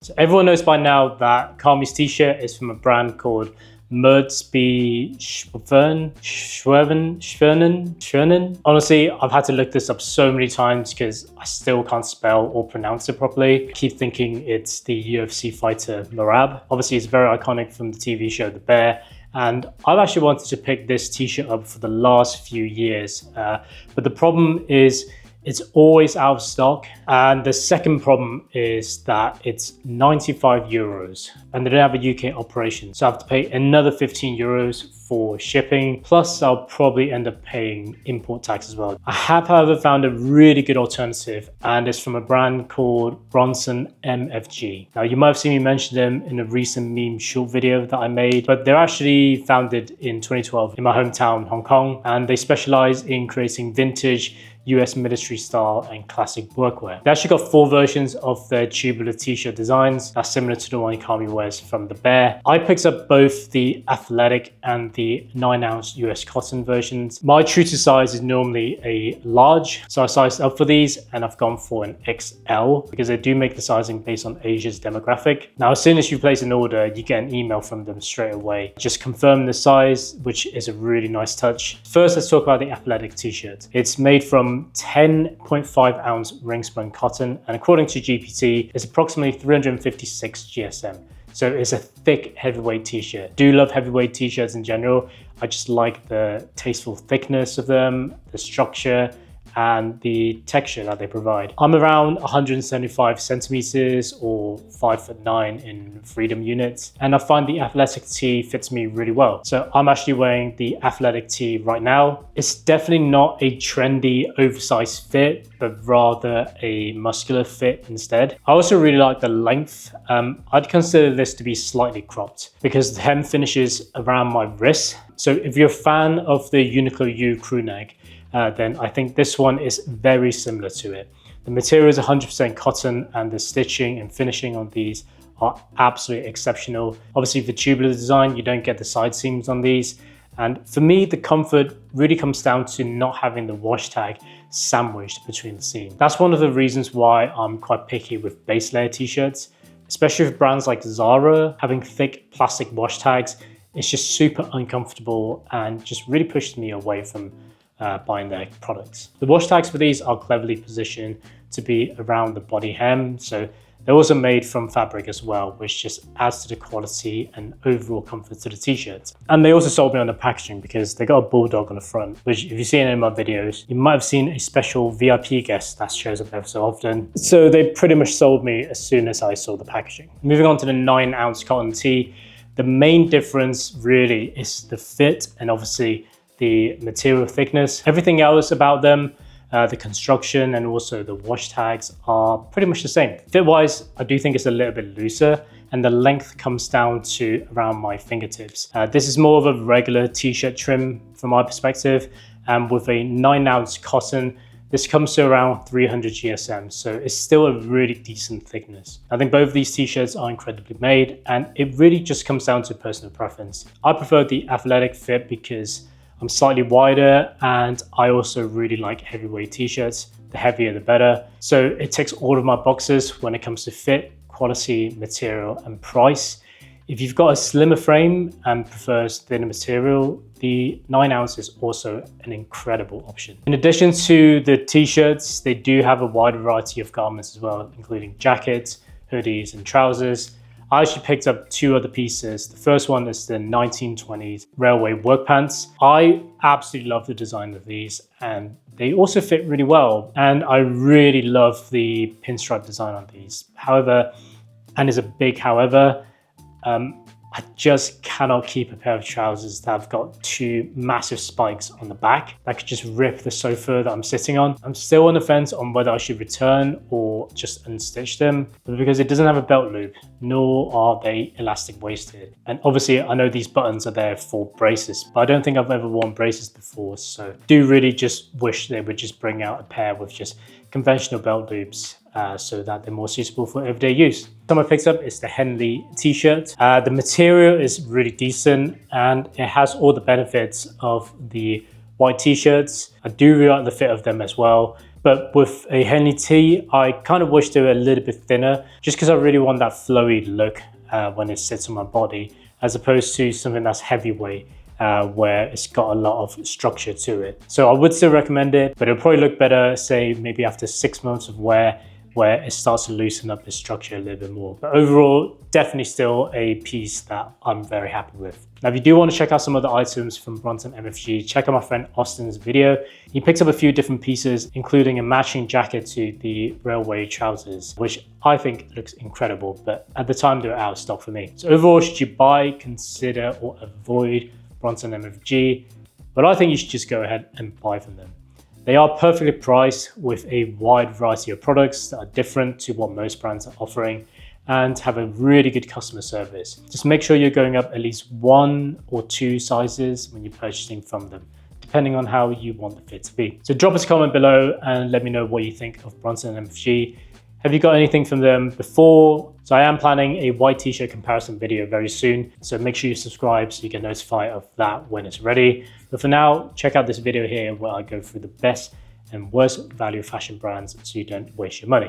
So everyone knows by now that Carmy's t-shirt is from a brand called Schwernen. Honestly, I've had to look this up so many times because I still can't spell or pronounce it properly. I keep thinking it's the UFC fighter Merab. Obviously, it's very iconic from the TV show The Bear. And I've actually wanted to pick this t-shirt up for the last few years. But the problem is it's always out of stock. And the second problem is that it's 95 euros and they don't have a UK operation. So I have to pay another 15 euros for shipping. Plus I'll probably end up paying import tax as well. I have, however, found a really good alternative, and it's from a brand called Bronson MFG. Now you might have seen me mention them in a recent meme short video that I made, but they're actually founded in 2012 in my hometown, Hong Kong, and they specialize in creating vintage US military style and classic workwear. They actually got 4 versions of their tubular t-shirt designs that's similar to the one Carmy wears from The Bear. I picked up both the athletic and the 9-ounce US cotton versions. My true to size is normally a large, so I sized up for these and I've gone for an XL because they do make the sizing based on Asia's demographic. Now, as soon as you place an order, you get an email from them straight away. Just confirm the size, which is a really nice touch. First, let's talk about the athletic t-shirt. It's made from 10.5 ounce ring spun cotton, and according to GPT, it's approximately 356 GSM. So it's a thick heavyweight t-shirt. Do love heavyweight t-shirts in general. I just like the tasteful thickness of them, the structure, and the texture that they provide. I'm around 175 centimeters or 5'9" in freedom units, and I find the athletic tee fits me really well. So I'm actually wearing the athletic tee right now. It's definitely not a trendy oversized fit, but rather a muscular fit instead. I also really like the length. I'd consider this to be slightly cropped because the hem finishes around my wrist. So if you're a fan of the Uniqlo U crew neck, then I think this one is very similar to it. The material is 100% cotton and the stitching and finishing on these are absolutely exceptional. Obviously, the tubular design, you don't get the side seams on these. And for me, the comfort really comes down to not having the wash tag sandwiched between the seams. That's one of the reasons why I'm quite picky with base layer t-shirts, especially with brands like Zara. Having thick plastic wash tags, it's just super uncomfortable and just really pushes me away from buying their products. The wash tags for these are cleverly positioned to be around the body hem, so they're also made from fabric as well, which just adds to the quality and overall comfort to the t-shirt. And they also sold me on the packaging because they got a bulldog on the front, which if you've seen any of my videos, you might have seen a special VIP guest that shows up ever so often. So they pretty much sold me as soon as I saw the packaging. Moving on to the 9-ounce cotton tee, the main difference really is the fit and obviously the material thickness. Everything else about them, the construction and also the wash tags are pretty much the same. Fit-wise, I do think it's a little bit looser and the length comes down to around my fingertips. This is more of a regular t-shirt trim from my perspective, and with a 9-ounce cotton, this comes to around 300 GSM, so it's still a really decent thickness. I think both of these t-shirts are incredibly made, and it really just comes down to personal preference. I prefer the athletic fit because I'm slightly wider, and I also really like heavyweight t-shirts. The heavier, the better. So it ticks all of my boxes when it comes to fit, quality, material, and price. If you've got a slimmer frame and prefers thinner material, the 9-ounce is also an incredible option. In addition to the t-shirts, they do have a wide variety of garments as well, including jackets, hoodies, and trousers. I actually picked up 2 other pieces. The first one is the 1920s railway work pants. I absolutely love the design of these, and they also fit really well. And I really love the pinstripe design on these. However, and there's a big however, I just cannot keep a pair of trousers that have got 2 massive spikes on the back that could just rip the sofa that I'm sitting on. I'm still on the fence on whether I should return or just unstitch them, but because it doesn't have a belt loop, nor are they elastic waisted. And obviously I know these buttons are there for braces, but I don't think I've ever worn braces before, so I do really just wish they would just bring out a pair with just conventional belt loops so that they're more suitable for everyday use. Something I picked up is the Henley t-shirt. The material is really decent and it has all the benefits of the white t-shirts. I do really like the fit of them as well, But with a Henley tee, I kind of wish they were a little bit thinner, just because I really want that flowy look when it sits on my body, as opposed to something that's heavyweight, where it's got a lot of structure to it. So I would still recommend it, but it'll probably look better, say maybe after 6 months of wear, where it starts to loosen up the structure a little bit more. But overall, definitely still a piece that I'm very happy with. Now, if you do want to check out some other items from Bronson MFG, check out my friend Austin's video. He picked up a few different pieces, including a matching jacket to the railway trousers, which I think looks incredible, but at the time they were out of stock for me. So overall, should you buy, consider, or avoid Bronson MFG? But I think you should just go ahead and buy from them. They are perfectly priced with a wide variety of products that are different to what most brands are offering and have a really good customer service. Just make sure you're going up at least 1 or 2 sizes when you're purchasing from them, depending on how you want the fit to be. So drop us a comment below and let me know what you think of Bronson MFG. Have you got anything from them before? So I am planning a white t-shirt comparison video very soon. So make sure you subscribe so you get notified of that when it's ready. But for now, check out this video here where I go through the best and worst value fashion brands so you don't waste your money.